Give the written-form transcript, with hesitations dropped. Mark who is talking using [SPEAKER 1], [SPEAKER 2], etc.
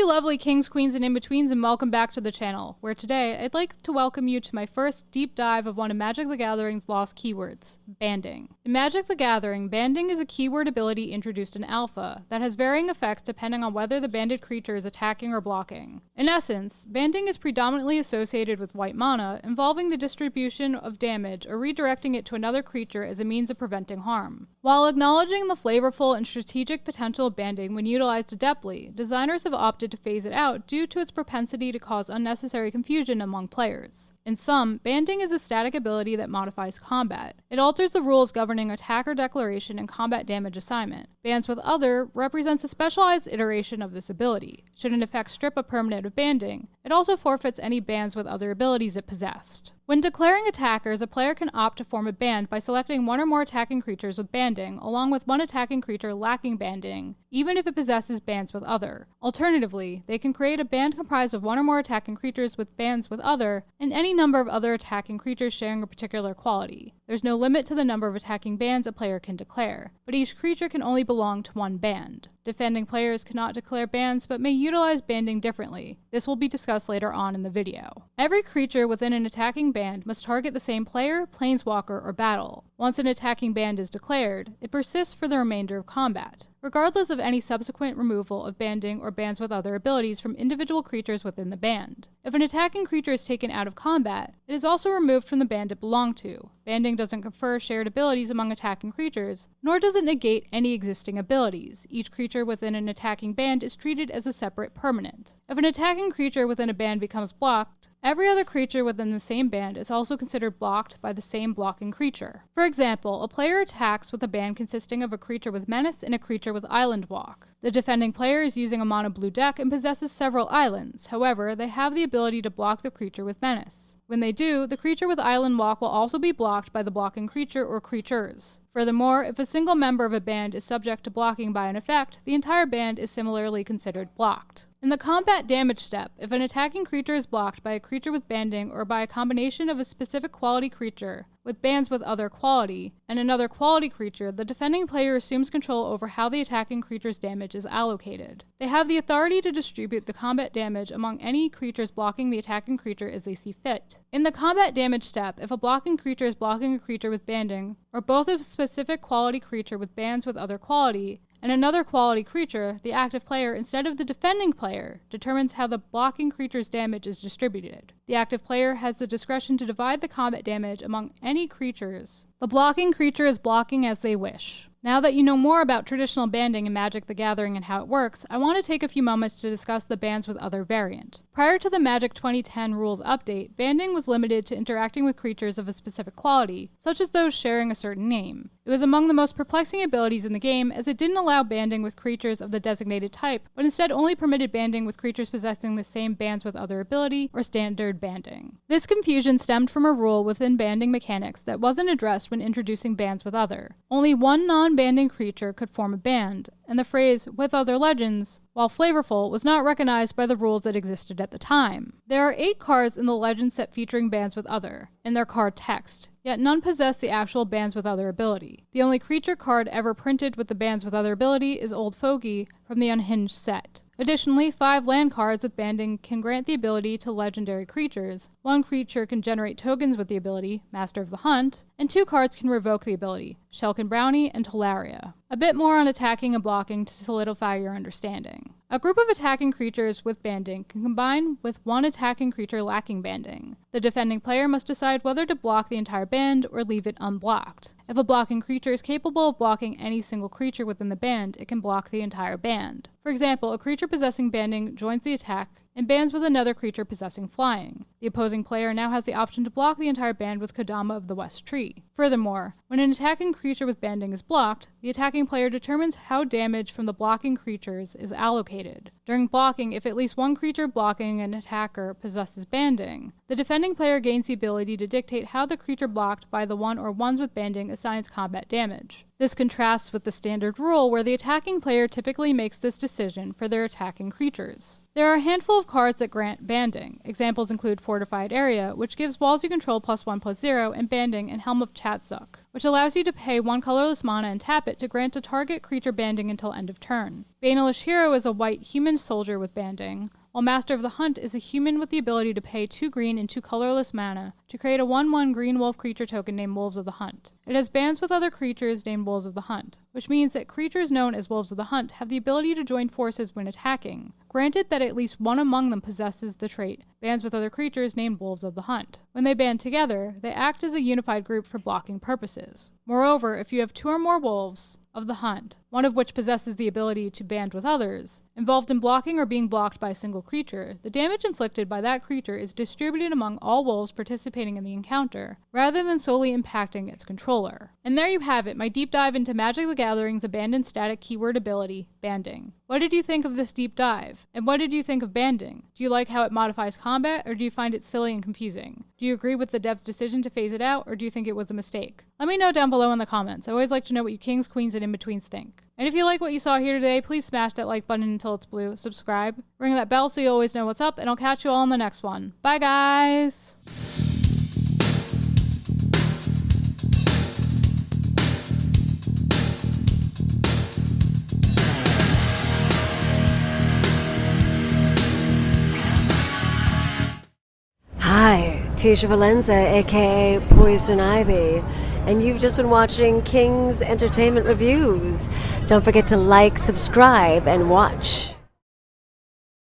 [SPEAKER 1] you lovely kings, queens, and in-betweens, and welcome back to the channel, where today I'd like to welcome you to my first deep dive of one of Magic the Gathering's lost keywords, banding. In Magic the Gathering, banding is a keyword ability introduced in Alpha that has varying effects depending on whether the banded creature is attacking or blocking. In essence, banding is predominantly associated with white mana, involving the distribution of damage or redirecting it to another creature as a means of preventing harm. While acknowledging the flavorful and strategic potential of banding when utilized adeptly, designers have opted to phase it out due to its propensity to cause unnecessary confusion among players. In sum, banding is a static ability that modifies combat. It alters the rules governing attacker declaration and combat damage assignment. Bands with Other represents a specialized iteration of this ability. Should an effect strip a permanent of banding, it also forfeits any bands with other abilities it possessed. When declaring attackers, a player can opt to form a band by selecting one or more attacking creatures with banding, along with one attacking creature lacking banding, even if it possesses bands with Other. Alternatively, they can create a band comprised of one or more attacking creatures with bands with Other, and any number of other attacking creatures sharing a particular quality. There's no limit to the number of attacking bands a player can declare, but each creature can only belong to one band. Defending players cannot declare bands but may utilize banding differently. This will be discussed later on in the video. Every creature within an attacking band must target the same player, planeswalker, or battle. Once an attacking band is declared, it persists for the remainder of combat, regardless of any subsequent removal of banding or bands with other abilities from individual creatures within the band. If an attacking creature is taken out of combat, it is also removed from the band it belonged to. Banding doesn't confer shared abilities among attacking creatures, nor does it negate any existing abilities. Each creature within an attacking band is treated as a separate permanent. If an attacking creature within a band becomes blocked, every other creature within the same band is also considered blocked by the same blocking creature. For example, a player attacks with a band consisting of a creature with Menace and a creature with Island Walk. The defending player is using a mono blue deck and possesses several islands. However, they have the ability to block the creature with Menace. When they do, the creature with Island Walk will also be blocked by the blocking creature or creatures. Furthermore, if a single member of a band is subject to blocking by an effect, the entire band is similarly considered blocked. In the combat damage step, if an attacking creature is blocked by a creature with banding or by a combination of a specific quality creature with bands with other quality and another quality creature, the defending player assumes control over how the attacking creature's damage is allocated. They have the authority to distribute the combat damage among any creatures blocking the attacking creature as they see fit. In the combat damage step, if a blocking creature is blocking a creature with banding, or both a specific quality creature with bands with other quality, and another quality creature, the active player, instead of the defending player, determines how the blocking creature's damage is distributed. The active player has the discretion to divide the combat damage among any creatures. The blocking creature is blocking as they wish. Now that you know more about traditional banding in Magic the Gathering and how it works, I want to take a few moments to discuss the bands with other variant. Prior to the Magic 2010 rules update, banding was limited to interacting with creatures of a specific quality, such as those sharing a certain name. It was among the most perplexing abilities in the game, as it didn't allow banding with creatures of the designated type, but instead only permitted banding with creatures possessing the same bands with other ability or standard banding. This confusion stemmed from a rule within banding mechanics that wasn't addressed when introducing bands with other. Only one non-banding creature could form a band, and the phrase "with other legends," while flavorful, was not recognized by the rules that existed at the time. There are 8 cards in the Legend set featuring bands with other, in their card text, yet none possess the actual bands with other ability. The only creature card ever printed with the bands with other ability is Old Fogey from the Unhinged set. Additionally, 5 land cards with banding can grant the ability to legendary creatures. 1 creature can generate tokens with the ability, Master of the Hunt, and 2 cards can revoke the ability, Shelkin Brownie and Tolaria. A bit more on attacking and blocking to solidify your understanding. A group of attacking creatures with banding can combine with one attacking creature lacking banding. The defending player must decide whether to block the entire band or leave it unblocked. If a blocking creature is capable of blocking any single creature within the band, it can block the entire band. For example, a creature possessing banding joins the attack and bands with another creature possessing flying. The opposing player now has the option to block the entire band with Kodama of the West Tree. Furthermore, when an attacking creature with banding is blocked, the attacking player determines how damage from the blocking creatures is allocated. During blocking, if at least one creature blocking an attacker possesses banding, the defending player gains the ability to dictate how the creature blocked by the one or ones with banding assigns combat damage. This contrasts with the standard rule where the attacking player typically makes this decision for their attacking creatures. There are a handful of cards that grant banding. Examples include Fortified Area, which gives walls you control +1/+0, and banding and Helm of Chatzuk, which allows you to pay 1 colorless mana and tap it to grant a target creature banding until end of turn. Banalish Hero is a white human soldier with banding, while Master of the Hunt is a human with the ability to pay 2 green and 2 colorless mana to create a 1/1 green wolf creature token named Wolves of the Hunt. It has bands with other creatures named Wolves of the Hunt, which means that creatures known as Wolves of the Hunt have the ability to join forces when attacking, granted that at least one among them possesses the trait bands with other creatures named Wolves of the Hunt. When they band together, they act as a unified group for blocking purposes. Moreover, if you have 2 or more Wolves of the Hunt, one of which possesses the ability to band with others, involved in blocking or being blocked by a single creature, the damage inflicted by that creature is distributed among all wolves participating in the encounter, rather than solely impacting its controller. And there you have it, my deep dive into Magic the Gathering's abandoned static keyword ability, banding. What did you think of this deep dive? And what did you think of banding? Do you like how it modifies combat, or do you find it silly and confusing? Do you agree with the dev's decision to phase it out, or do you think it was a mistake? Let me know down below in the comments. I always like to know what you kings, queens, and in-betweens think. And if you like what you saw here today, please smash that like button until it's blue, subscribe, ring that bell so you always know what's up, and I'll catch you all in the next one. Bye guys!
[SPEAKER 2] Hi, Tisha Valenza, aka Poison Ivy, and you've just been watching King's Entertainment Reviews. Don't forget to like, subscribe, and watch.